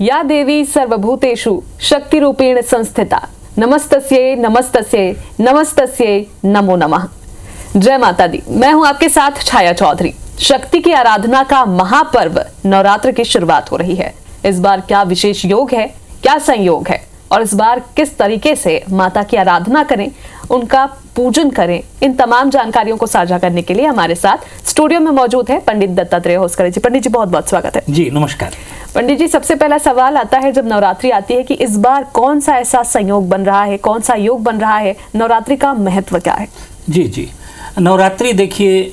या देवी सर्वभूतेषु शक्तिरूपेण संस्थिता नमस्तस्यै नमस्तस्यै नमस्तस्यै नमो नमः। जय माता दी। मैं हूं आपके साथ छाया चौधरी। शक्ति की आराधना का महापर्व नवरात्र की शुरुआत हो रही है। इस बार क्या विशेष योग है, क्या संयोग है और इस बार किस तरीके से माता की आराधना करें, उनका पूजन करें, इन तमाम जानकारियों को साझा करने के लिए हमारे साथ स्टूडियो में मौजूद है पंडित दत्तात्रेय होसकर जी। पंडित जी बहुत बहुत स्वागत है। जी नमस्कार। पंडित जी, सबसे पहला सवाल आता है जब नवरात्रि आती है कि इस बार कौन सा ऐसा संयोग बन रहा है, कौन सा योग बन रहा है, नवरात्रि का महत्व क्या है? जी नवरात्रि देखिए,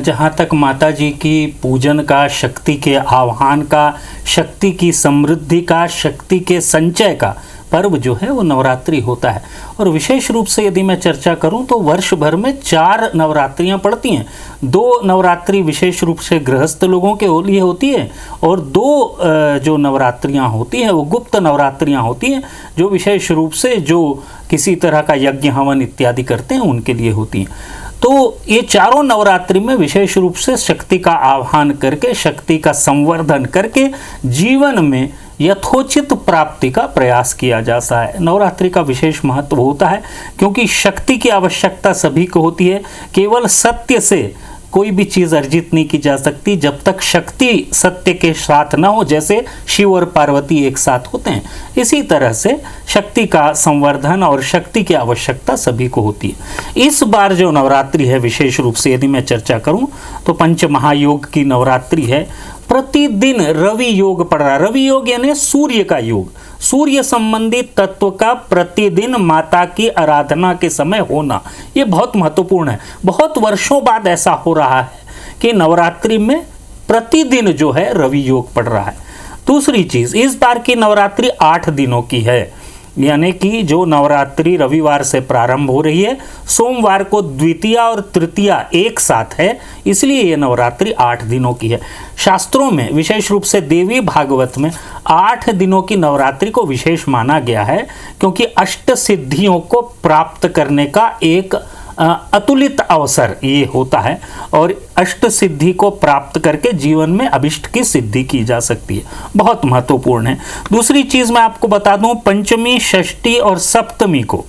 जहाँ तक माता जी की पूजन का, शक्ति के आह्वान का, शक्ति की समृद्धि का, शक्ति के संचय का पर्व जो है वो नवरात्रि होता है। और विशेष रूप से यदि मैं चर्चा करूं तो वर्ष भर में 4 नवरात्रियां पड़ती हैं। 2 नवरात्रि विशेष रूप से गृहस्थ लोगों के लिए होती है और 2 जो नवरात्रियां होती हैं वो गुप्त नवरात्रियां होती हैं, जो विशेष रूप से जो किसी तरह का यज्ञ हवन इत्यादि करते हैं उनके लिए होती हैं। तो ये चारों नवरात्रि में विशेष रूप से शक्ति का आह्वान करके, शक्ति का संवर्धन करके जीवन में यथोचित प्राप्ति का प्रयास किया जाता है। नवरात्रि का विशेष महत्व होता है क्योंकि शक्ति की आवश्यकता सभी को होती है। केवल सत्य से कोई भी चीज़ अर्जित नहीं की जा सकती जब तक शक्ति सत्य के साथ न हो, जैसे शिव और पार्वती एक साथ होते हैं। इसी तरह से शक्ति का संवर्धन और शक्ति की आवश्यकता सभी को होती है। इस बार जो नवरात्रि है विशेष रूप से यदि मैं चर्चा करूं तो पंच महायोग की नवरात्रि है। प्रतिदिन रवि योग पड़ रहा है। रवि योग यानी सूर्य का योग, सूर्य संबंधी तत्व का प्रतिदिन माता की आराधना के समय होना, ये बहुत महत्वपूर्ण है। बहुत वर्षों बाद ऐसा हो रहा है कि नवरात्रि में प्रतिदिन जो है रवि योग पड़ रहा है। दूसरी चीज, इस बार की नवरात्रि 8 दिनों की है, यानी कि जो नवरात्रि रविवार से प्रारंभ हो रही है, सोमवार को द्वितीया और तृतीया एक साथ है, इसलिए ये नवरात्रि 8 दिनों की है। शास्त्रों में विशेष रूप से देवी भागवत में 8 दिनों की नवरात्रि को विशेष माना गया है क्योंकि अष्ट सिद्धियों को प्राप्त करने का एक अतुलित अवसर ये होता है और अष्ट सिद्धि को प्राप्त करके जीवन में अभिष्ट की सिद्धि की जा सकती है। बहुत महत्वपूर्ण है। दूसरी चीज मैं आपको बता दूं, पंचमी, षष्ठी और सप्तमी को,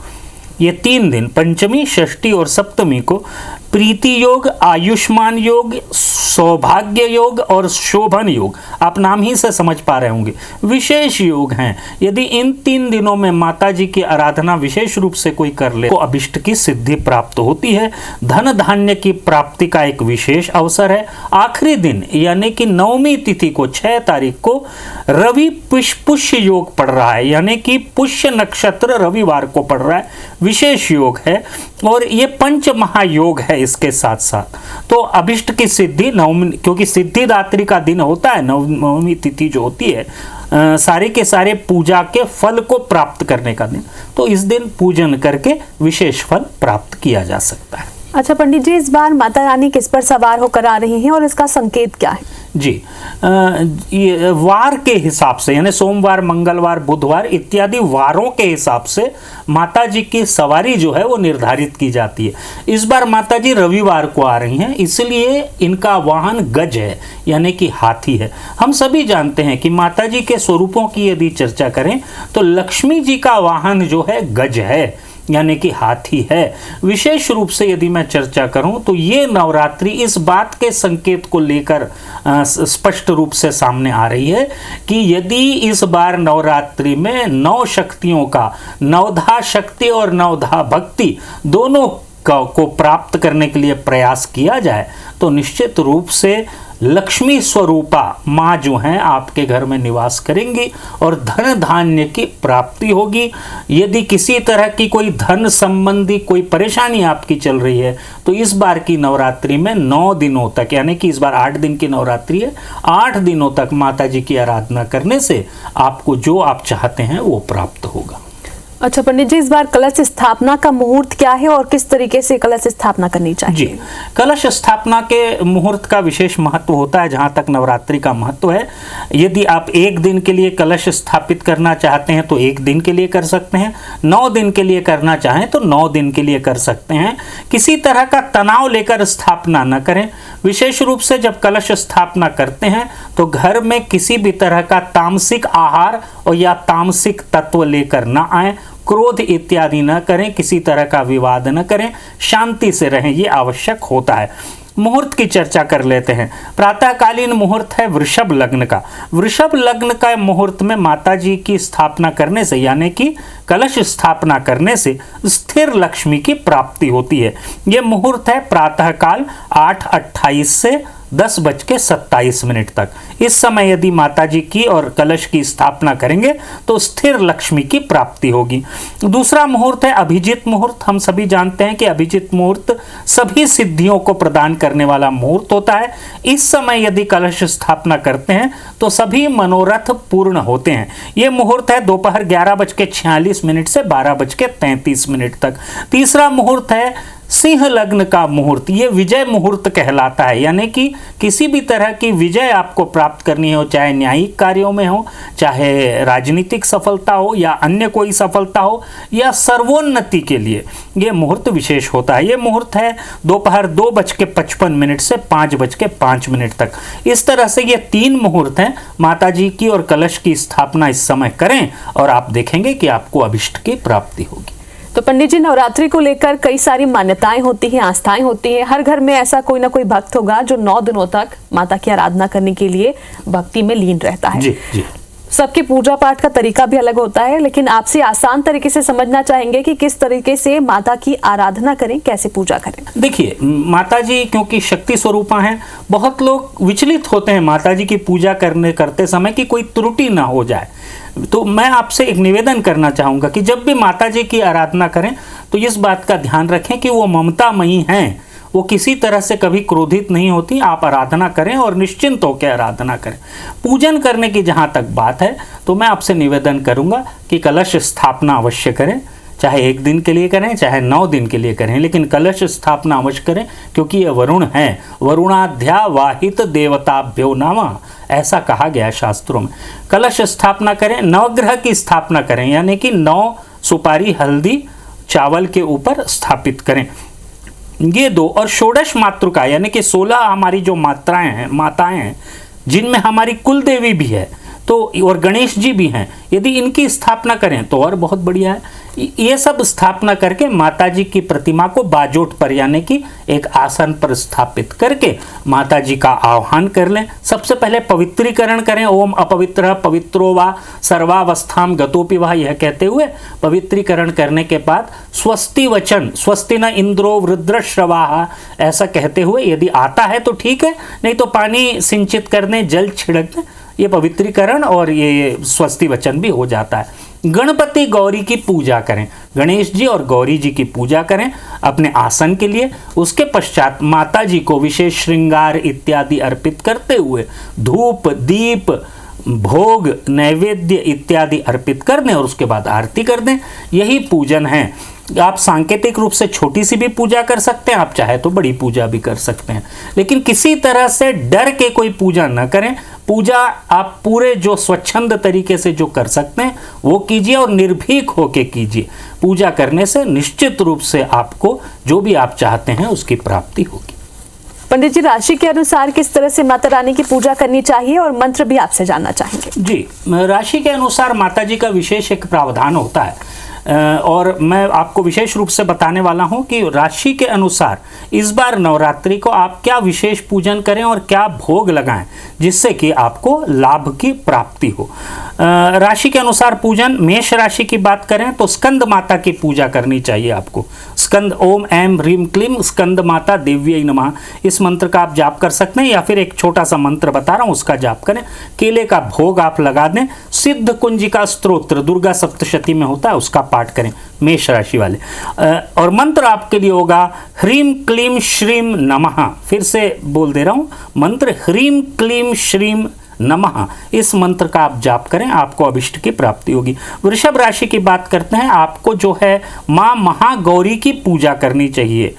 ये 3 दिन पंचमी, षष्ठी और सप्तमी को प्रीति योग, आयुष्मान योग, सौभाग्य योग और शोभन योग, आप नाम ही से समझ पा रहे होंगे, विशेष योग हैं। यदि इन 3 दिनों में माता जी की आराधना विशेष रूप से कोई कर ले तो अभिष्ट की सिद्धि प्राप्त होती है। धन धान्य की प्राप्ति का एक विशेष अवसर है। आखिरी दिन यानी कि 9वीं तिथि को 6 तारीख को रवि पुष्य योग पड़ रहा है, यानी कि पुष्य नक्षत्र रविवार को पड़ रहा है, विशेष योग है और ये पंच महायोग है। इसके साथ साथ तो अभिष्ट की सिद्धि, क्योंकि सिद्धिदात्री का दिन होता है, 9वीं तिथि जो होती है, सारे के सारे पूजा के फल को प्राप्त करने का दिन, तो इस दिन पूजन करके विशेष फल प्राप्त किया जा सकता है। अच्छा पंडित जी, इस बार माता रानी किस पर सवार होकर आ रही हैं और इसका संकेत क्या है? जी, ये वार के हिसाब से, यानी सोमवार, मंगलवार, बुधवार इत्यादि वारों के हिसाब से माता जी की सवारी जो है वो निर्धारित की जाती है। इस बार माता जी रविवार को आ रही हैं, इसलिए इनका वाहन गज है, यानी कि हाथी है। हम सभी जानते हैं कि माता जी के स्वरूपों की यदि चर्चा करें तो लक्ष्मी जी का वाहन जो है गज है, यानी कि हाथी है। विशेष रूप से यदि मैं चर्चा करूं तो ये नवरात्रि इस बात के संकेत को लेकर स्पष्ट रूप से सामने आ रही है कि यदि इस बार नवरात्रि में 9 शक्तियों का, नवधा शक्ति और नवधा भक्ति दोनों को प्राप्त करने के लिए प्रयास किया जाए तो निश्चित रूप से लक्ष्मी स्वरूपा माँ जो हैं आपके घर में निवास करेंगी और धन धान्य की प्राप्ति होगी। यदि किसी तरह की कोई धन संबंधी कोई परेशानी आपकी चल रही है तो इस बार की नवरात्रि में 9 दिनों तक, यानी कि इस बार 8 दिन की नवरात्रि है, 8 दिनों तक माता जी की आराधना करने से आपको जो आप चाहते हैं वो प्राप्त होगा। अच्छा पंडित जी, इस बार कलश स्थापना का मुहूर्त क्या है और किस तरीके से कलश स्थापना करनी चाहिए? जी, कलश स्थापना के मुहूर्त का विशेष महत्व होता है। जहाँ तक नवरात्रि का महत्व है, यदि आप एक दिन के लिए कलश स्थापित करना चाहते हैं तो एक दिन के लिए कर सकते हैं, 9 दिन के लिए करना चाहें तो 9 दिन के लिए कर सकते हैं। किसी तरह का तनाव लेकर स्थापना न करें। विशेष रूप से जब कलश स्थापना करते हैं तो घर में किसी भी तरह का तामसिक आहार और या तामसिक तत्व लेकर न आए, क्रोध इत्यादि न करें, किसी तरह का विवाद न करें, शांति से रहें, ये आवश्यक होता है। मुहूर्त की चर्चा कर लेते हैं। प्रातःकालीन मुहूर्त है वृषभ लग्न का। वृषभ लग्न का मुहूर्त में माता जी की स्थापना करने से, यानी कि कलश स्थापना करने से स्थिर लक्ष्मी की प्राप्ति होती है। यह मुहूर्त है प्रातःकाल 8:28 से 10:27 तक। इस समय यदि माता जी की और कलश की स्थापना करेंगे तो स्थिर लक्ष्मी की प्राप्ति होगी। दूसरा मुहूर्त है अभिजित मुहूर्त। हम सभी जानते हैं कि अभिजित मुहूर्त सभी सिद्धियों को प्रदान करने वाला मुहूर्त होता है। इस समय यदि कलश स्थापना करते हैं तो सभी मनोरथ पूर्ण होते हैं। यह मुहूर्त है दोपहर 11:46 से 12:33 तक। तीसरा मुहूर्त है सिंह लग्न का मुहूर्त। ये विजय मुहूर्त कहलाता है, यानी कि किसी भी तरह की विजय आपको प्राप्त करनी हो, चाहे न्यायिक कार्यों में हो, चाहे राजनीतिक सफलता हो या अन्य कोई सफलता हो या सर्वोन्नति के लिए ये मुहूर्त विशेष होता है। ये मुहूर्त है दोपहर 2:55 से 5:05 तक। इस तरह से ये 3 मुहूर्त हैं। माता जी की और कलश की स्थापना इस समय करें और आप देखेंगे कि आपको अभिष्ट की प्राप्ति होगी। तो पंडित जी, नवरात्रि को लेकर कई सारी मान्यताएं होती हैं, आस्थाएं होती हैं। हर घर में ऐसा कोई ना कोई भक्त होगा जो 9 दिनों तक माता की आराधना करने के लिए भक्ति में लीन रहता है। जी जी। सबके पूजा पाठ का तरीका भी अलग होता है, लेकिन आपसे आसान तरीके से समझना चाहेंगे कि किस तरीके से माता की आराधना करें, कैसे पूजा करें। देखिए, माता जी क्योंकि शक्ति स्वरूपा हैं, बहुत लोग विचलित होते हैं माता जी की पूजा करते समय कि कोई त्रुटि ना हो जाए। तो मैं आपसे एक निवेदन करना चाहूँगा कि जब भी माता जी की आराधना करें तो इस बात का ध्यान रखें कि वो ममतामयी हैं, वो किसी तरह से कभी क्रोधित नहीं होती। आप आराधना करें और निश्चिंत होकर आराधना करें। पूजन करने की जहाँ तक बात है तो मैं आपसे निवेदन करूँगा कि कलश स्थापना अवश्य करें, चाहे 1 दिन के लिए करें चाहे 9 दिन के लिए करें, लेकिन कलश स्थापना अवश्य करें क्योंकि ये वरुण है। वरुणाध्या वाहित देवताभ्यो नमः, ऐसा कहा गया शास्त्रों में। कलश स्थापना करें, नवग्रह की स्थापना करें, यानी कि 9 सुपारी हल्दी चावल के ऊपर स्थापित करें। ये 2 और षोडश मातृका यानी कि 16 हमारी जो माताएं हैं जिनमें हमारी कुल देवी भी है तो और गणेश जी भी हैं, यदि इनकी स्थापना करें तो और बहुत बढ़िया है। ये सब स्थापना करके माता जी की प्रतिमा को बाजोट पर यानी कि एक आसन पर स्थापित करके माता जी का आह्वान कर लें। सबसे पहले पवित्रीकरण करें। ओम अपवित्र पवित्रो वा सर्वावस्थाम गतोपि वा, यह कहते हुए पवित्रीकरण करने के बाद स्वस्ति वचन, स्वस्ति न इंद्रो वृद्रश्रवाः, ऐसा कहते हुए यदि आता है तो ठीक है, नहीं तो पानी सिंचित कर दें, जल छिड़क दें। ये पवित्रीकरण और ये स्वस्ति वचन भी हो जाता है। गणपति गौरी की पूजा करें, गणेश जी और गौरी जी की पूजा करें अपने आसन के लिए। उसके पश्चात माता जी को विशेष श्रृंगार इत्यादि अर्पित करते हुए धूप दीप भोग नैवेद्य इत्यादि अर्पित कर दें और उसके बाद आरती कर दें। यही पूजन है। आप सांकेतिक रूप से छोटी सी भी पूजा कर सकते हैं, आप चाहे तो बड़ी पूजा भी कर सकते हैं, लेकिन किसी तरह से डर के कोई पूजा न करें। पूजा आप पूरे जो स्वच्छंद तरीके से जो कर सकते हैं वो कीजिए और निर्भीक होके कीजिए। पूजा करने से निश्चित रूप से आपको जो भी आप चाहते हैं उसकी प्राप्ति होगी। पंडित जी, राशि के अनुसार किस तरह से माता रानी की पूजा करनी चाहिए और मंत्र भी आपसे जानना चाहेंगे। जी, राशि के अनुसार माता जी का विशेष एक प्रावधान होता है और मैं आपको विशेष रूप से बताने वाला हूं कि राशि के अनुसार इस बार नवरात्रि को आप क्या विशेष पूजन करें और क्या भोग लगाएं जिससे कि आपको लाभ की प्राप्ति हो। राशि के अनुसार पूजन, मेष राशि की बात करें तो स्कंद माता की पूजा करनी चाहिए आपको। स्कंद ओम ऐं ह्रीं क्लीं स्कंद माता देव्यै नमः, इस मंत्र का आप जाप कर सकते हैं या फिर एक छोटा सा मंत्र बता रहा हूं उसका जाप करें। केले का भोग आप लगा दें। सिद्ध कुंजिका स्तोत्र दुर्गा सप्तशती में होता है उसका पाठ करें मेष राशि वाले। और मंत्र आपके लिए होगा ह्रीं क्लीं श्रीं नमः। फिर से बोल दे रहा हूं मंत्र, ह्रीं क्लीं श्रीं नमः इस मंत्र का आप जाप करें, आपको अभिष्ट की प्राप्ति होगी। वृषभ राशि की बात करते हैं, आपको जो है माँ महागौरी की पूजा करनी चाहिए।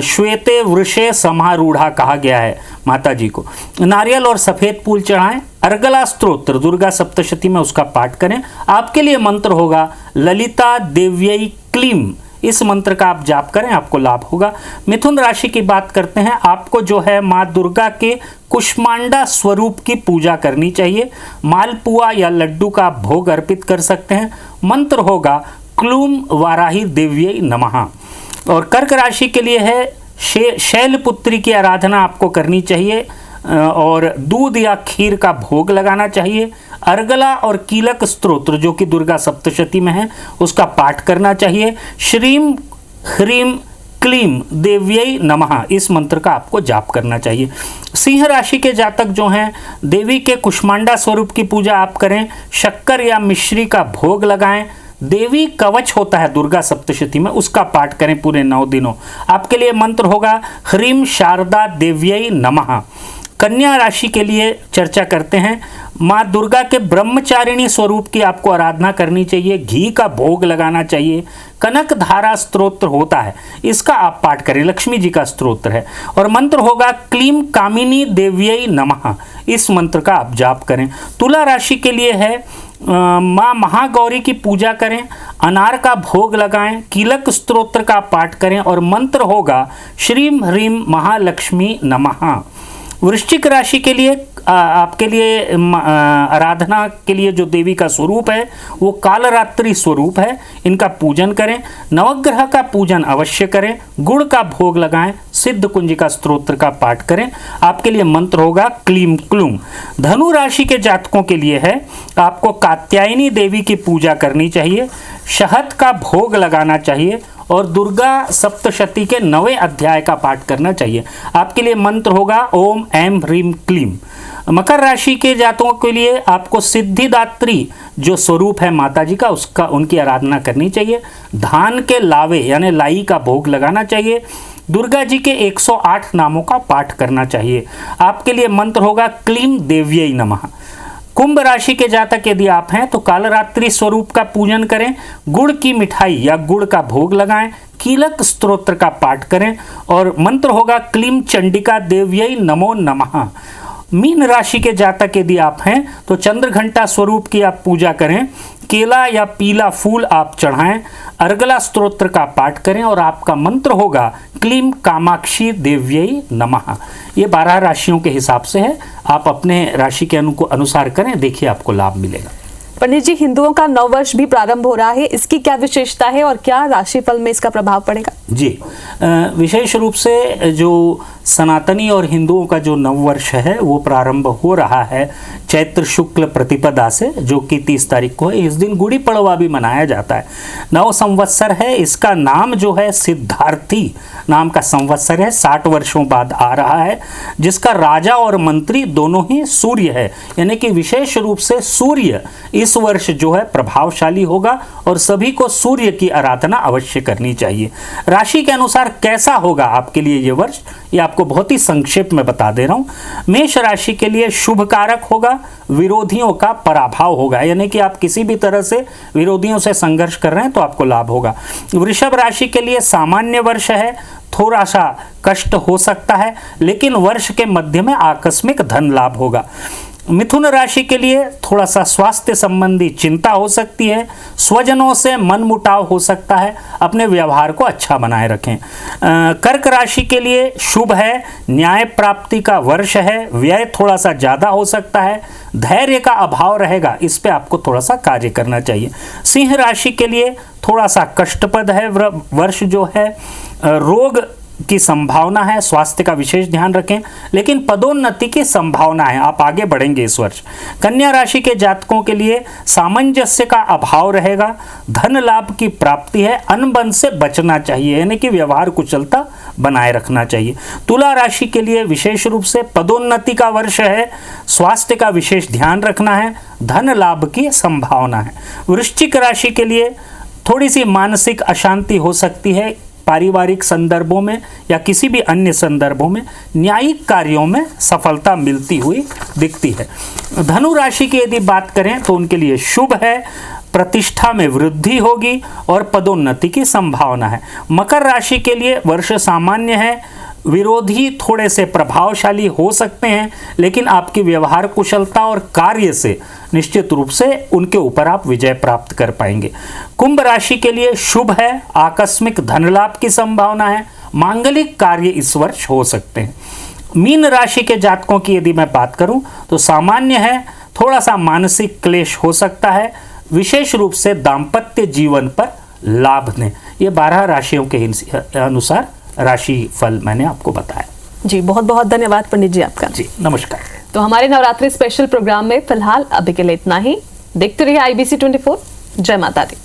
श्वेते वृषे समारूढ़ा कहा गया है माता जी को। नारियल और सफेद फूल चढ़ाएं। अर्गला स्तोत्र दुर्गा सप्तशती में उसका पाठ करें। आपके लिए मंत्र होगा ललिता देव्यै क्लीम, इस मंत्र का आप जाप करें, आपको लाभ होगा। मिथुन राशि की बात करते हैं, आपको जो है माँ दुर्गा के कुष्मांडा स्वरूप की पूजा करनी चाहिए। मालपुआ या लड्डू का भोग अर्पित कर सकते हैं। मंत्र होगा क्लूम वाराही देव्यै नमः। और कर्क राशि के लिए है शैलपुत्री की आराधना आपको करनी चाहिए और दूध या खीर का भोग लगाना चाहिए। अर्गला और कीलक स्तोत्र जो कि दुर्गा सप्तशती में है उसका पाठ करना चाहिए। श्रीम ह्रीम क्लीम देव्यै नमः इस मंत्र का आपको जाप करना चाहिए। सिंह राशि के जातक जो हैं देवी के कुष्मांडा स्वरूप की पूजा आप करें। शक्कर या मिश्री का भोग लगाएं। देवी कवच होता है दुर्गा सप्तशती में, उसका पाठ करें पूरे 9 दिनों। आपके लिए मंत्र होगा ह्रीम शारदा देव्यै नमः। कन्या राशि के लिए चर्चा करते हैं, माँ दुर्गा के ब्रह्मचारिणी स्वरूप की आपको आराधना करनी चाहिए। घी का भोग लगाना चाहिए। कनक धारा स्तोत्र होता है, इसका आप पाठ करें, लक्ष्मी जी का स्तोत्र है। और मंत्र होगा क्लीम कामिनी देव्यै नमः, इस मंत्र का आप जाप करें। तुला राशि के लिए है माँ महागौरी की पूजा करें। अनार का भोग लगाएं। कीलक स्तोत्र का पाठ करें और मंत्र होगा श्रीम ह्रीम महालक्ष्मी नमः। वृश्चिक राशि के लिए आपके लिए आराधना के लिए जो देवी का स्वरूप है वो कालरात्रि स्वरूप है, इनका पूजन करें। नवग्रह का पूजन अवश्य करें। गुड़ का भोग लगाएं। सिद्ध कुंजिका स्तोत्र का पाठ करें। आपके लिए मंत्र होगा क्लीम क्लूम। धनु राशि के जातकों के लिए है, आपको कात्यायनी देवी की पूजा करनी चाहिए। शहद का भोग लगाना चाहिए और दुर्गा सप्तशती के 9वें अध्याय का पाठ करना चाहिए। आपके लिए मंत्र होगा ओम ऐम ह्रीम क्लीम। मकर राशि के जातकों के लिए आपको सिद्धिदात्री जो स्वरूप है माता जी का उसका उनकी आराधना करनी चाहिए। धान के लावे यानी लाई का भोग लगाना चाहिए। दुर्गा जी के 108 नामों का पाठ करना चाहिए। आपके लिए मंत्र होगा क्लीम देव्यै नमः। कुंभ राशि के जातक यदि आप हैं तो कालरात्रि स्वरूप का पूजन करें। गुड़ की मिठाई या गुड़ का भोग लगाएं। कीलक स्तोत्र का पाठ करें और मंत्र होगा क्लीम चंडिका देव्यै नमो नमः। मीन राशि के जातक यदि आप हैं तो चंद्रघंटा स्वरूप की आप पूजा करें। केला या पीला फूल आप चढ़ाएं। अर्गला स्तोत्र का पाठ करें और आपका मंत्र होगा क्लीम कामाक्षी देव्यै नमः। ये 12 राशियों के हिसाब से है, आप अपने राशि के अनुसार करें, देखिए आपको लाभ मिलेगा। पंडित जी, हिंदुओं का नववर्ष भी प्रारंभ हो रहा है, इसकी क्या विशेषता है और क्या राशिफल में इसका प्रभाव पड़ेगा? जी, विशेष रूप से जो सनातनी और हिंदुओं का जो नववर्ष है वो प्रारंभ हो रहा है चैत्र शुक्ल प्रतिपदा से, जो कि 30 तारीख को है। इस दिन गुड़ी पड़वा भी मनाया जाता है। नव संवत्सर है, इसका नाम जो है सिद्धार्थी नाम का संवत्सर है, 60 वर्षों बाद आ रहा है, जिसका राजा और मंत्री दोनों ही सूर्य है। यानी कि विशेष रूप से सूर्य इस वर्ष जो है प्रभावशाली होगा और सभी को सूर्य की आराधना अवश्य करनी चाहिए। राशि के अनुसार कैसा होगा आपके लिए ये वर्ष, ये आपको बहुत ही संक्षेप में बता दे रहा हूँ। मेष राशि के लिए शुभ कारक होगा, विरोधियों का पराभव होगा, यानी कि आप किसी भी तरह से विरोधियों से संघर्ष कर रहे हैं तो आपको लाभ होगा। वृषभ राशि के लिए सामान्य वर्ष है, थोड़ा सा कष्ट हो सकता है, लेकिन वर्ष के मध्य में आकस्मिक धन लाभ होगा। मिथुन राशि के लिए थोड़ा सा स्वास्थ्य संबंधी चिंता हो सकती है, स्वजनों से मनमुटाव हो सकता है, अपने व्यवहार को अच्छा बनाए रखें। कर्क राशि के लिए शुभ है, न्याय प्राप्ति का वर्ष है, व्यय थोड़ा सा ज़्यादा हो सकता है, धैर्य का अभाव रहेगा, इस पे आपको थोड़ा सा कार्य करना चाहिए। सिंह राशि के लिए थोड़ा सा कष्टप्रद है वर्ष जो है, रोग की संभावना है, स्वास्थ्य का विशेष ध्यान रखें, लेकिन पदोन्नति की संभावना है, आप आगे बढ़ेंगे इस वर्ष। कन्या राशि के जातकों के लिए सामंजस्य का अभाव रहेगा, धन लाभ की प्राप्ति है, अनबन से बचना चाहिए, यानी कि व्यवहार कुशलता बनाए रखना चाहिए। तुला राशि के लिए विशेष रूप से पदोन्नति का वर्ष है, स्वास्थ्य का विशेष ध्यान रखना है, धन लाभ की संभावना है। वृश्चिक राशि के लिए थोड़ी सी मानसिक अशांति हो सकती है, पारिवारिक संदर्भों में या किसी भी अन्य संदर्भों में न्यायिक कार्यों में सफलता मिलती हुई दिखती है। धनु राशि की यदि बात करें तो उनके लिए शुभ है, प्रतिष्ठा में वृद्धि होगी और पदोन्नति की संभावना है। मकर राशि के लिए वर्ष सामान्य है, विरोधी थोड़े से प्रभावशाली हो सकते हैं, लेकिन आपकी व्यवहार कुशलता और कार्य से निश्चित रूप से उनके ऊपर आप विजय प्राप्त कर पाएंगे। कुंभ राशि के लिए शुभ है, आकस्मिक धन लाभ की संभावना है, मांगलिक कार्य इस वर्ष हो सकते हैं। मीन राशि के जातकों की यदि मैं बात करूं तो सामान्य है, थोड़ा सा मानसिक क्लेश हो सकता है, विशेष रूप से दाम्पत्य जीवन पर लाभ दें। ये 12 राशियों के अनुसार राशि फल मैंने आपको बताया। जी, बहुत बहुत धन्यवाद पंडित जी आपका। जी, नमस्कार। तो हमारे नवरात्रि स्पेशल प्रोग्राम में फिलहाल अभी के लिए इतना ही। देखते रहिए IBC 24। जय माता दी।